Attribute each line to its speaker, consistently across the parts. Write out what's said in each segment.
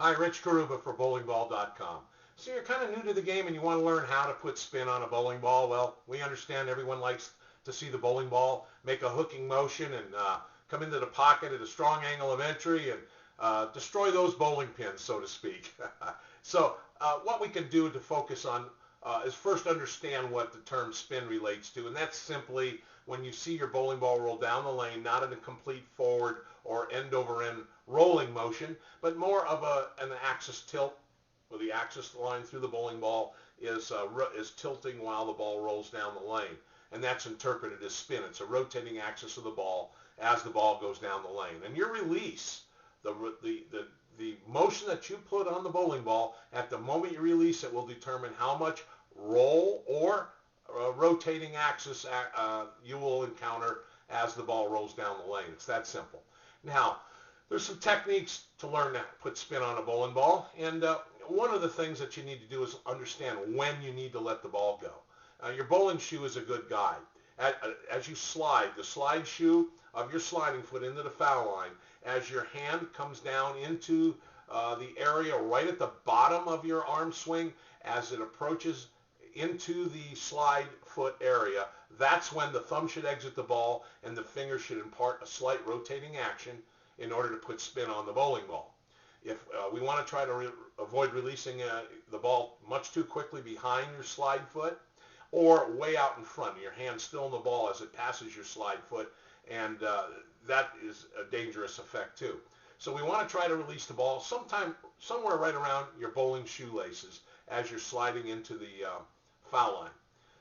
Speaker 1: Hi, Rich Carrubba for bowlingball.com. So you're kind of new to the game and you want to learn how to put spin on a bowling ball. Well, we understand everyone likes to see the bowling ball make a hooking motion and come into the pocket at a strong angle of entry and destroy those bowling pins, so to speak. So what we can do to focus on is first understand what the term spin relates to, and that's simply when you see your bowling ball roll down the lane, not in a complete forward or end over end rolling motion, but more of an axis tilt, where the axis line through the bowling ball is tilting while the ball rolls down the lane, and that's interpreted as spin. It's a rotating axis of the ball as the ball goes down the lane, and your release, the motion that you put on the bowling ball at the moment you release it will determine how much roll or rotating axis you will encounter as the ball rolls down the lane. It's that simple. Now, there's some techniques to learn to put spin on a bowling ball, and one of the things that you need to do is understand when you need to let the ball go. Your bowling shoe is a good guide. As you slide, the slide shoe of your sliding foot into the foul line, as your hand comes down into the area right at the bottom of your arm swing, as it approaches into the slide foot area, that's when the thumb should exit the ball and the finger should impart a slight rotating action in order to put spin on the bowling ball. If we want to try to avoid releasing the ball much too quickly behind your slide foot or way out in front, your hand still in the ball as it passes your slide foot, and that is a dangerous effect too. So we want to try to release the ball somewhere right around your bowling shoelaces as you're sliding into the foul line.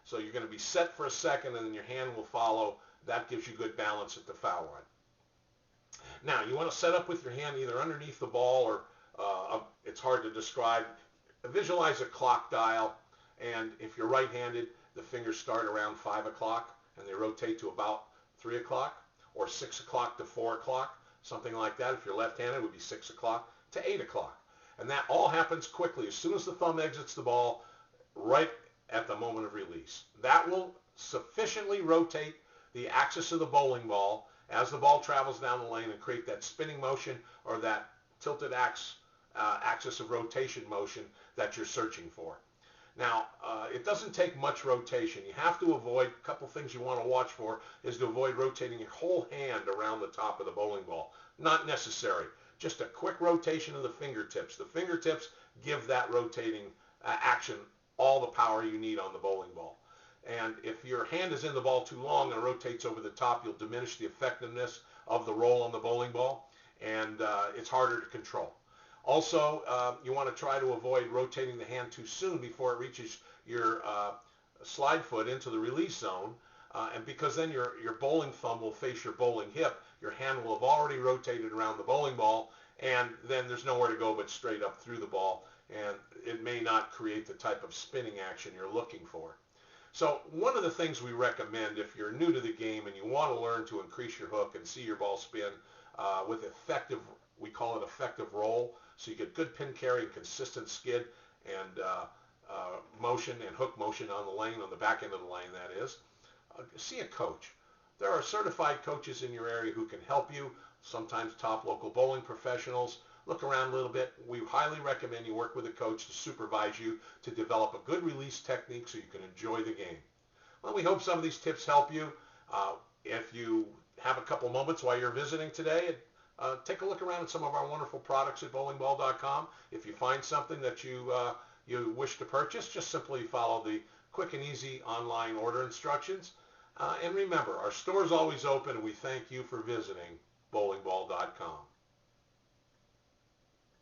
Speaker 1: So you're going to be set for a second and then your hand will follow. That gives you good balance at the foul line. Now you want to set up with your hand either underneath the ball or it's hard to describe. Visualize a clock dial, and if you're right-handed, the fingers start around 5 o'clock and they rotate to about 3 o'clock or 6 o'clock to 4 o'clock, something like that. If you're left-handed, it would be 6 o'clock to 8 o'clock. And that all happens quickly as soon as the thumb exits the ball, right at the moment of release. That will sufficiently rotate the axis of the bowling ball as the ball travels down the lane and create that spinning motion or that tilted axis of rotation motion that you're searching for. Now, it doesn't take much rotation. You have to avoid, a couple things you want to watch for is to avoid rotating your whole hand around the top of the bowling ball. Not necessary. Just a quick rotation of the fingertips. The fingertips give that rotating action all the power you need on the bowling ball. And if your hand is in the ball too long and it rotates over the top, you'll diminish the effectiveness of the roll on the bowling ball, and it's harder to control. Also, you want to try to avoid rotating the hand too soon before it reaches your slide foot into the release zone, and because then your bowling thumb will face your bowling hip, your hand will have already rotated around the bowling ball, and then there's nowhere to go but straight up through the ball, and it may not create the type of spinning action you're looking for. So one of the things we recommend if you're new to the game and you want to learn to increase your hook and see your ball spin with effective, we call it effective roll, so you get good pin carry and consistent skid and motion and hook motion on the lane, on the back end of the lane that is, see a coach. There are certified coaches in your area who can help you, sometimes top local bowling professionals. Look around a little bit. We highly recommend you work with a coach to supervise you to develop a good release technique so you can enjoy the game. Well, we hope some of these tips help you. If you have a couple moments while you're visiting today, take a look around at some of our wonderful products at bowlingball.com. If you find something that you wish to purchase, just simply follow the quick and easy online order instructions. And remember, our store is always open, and we thank you for visiting bowlingball.com.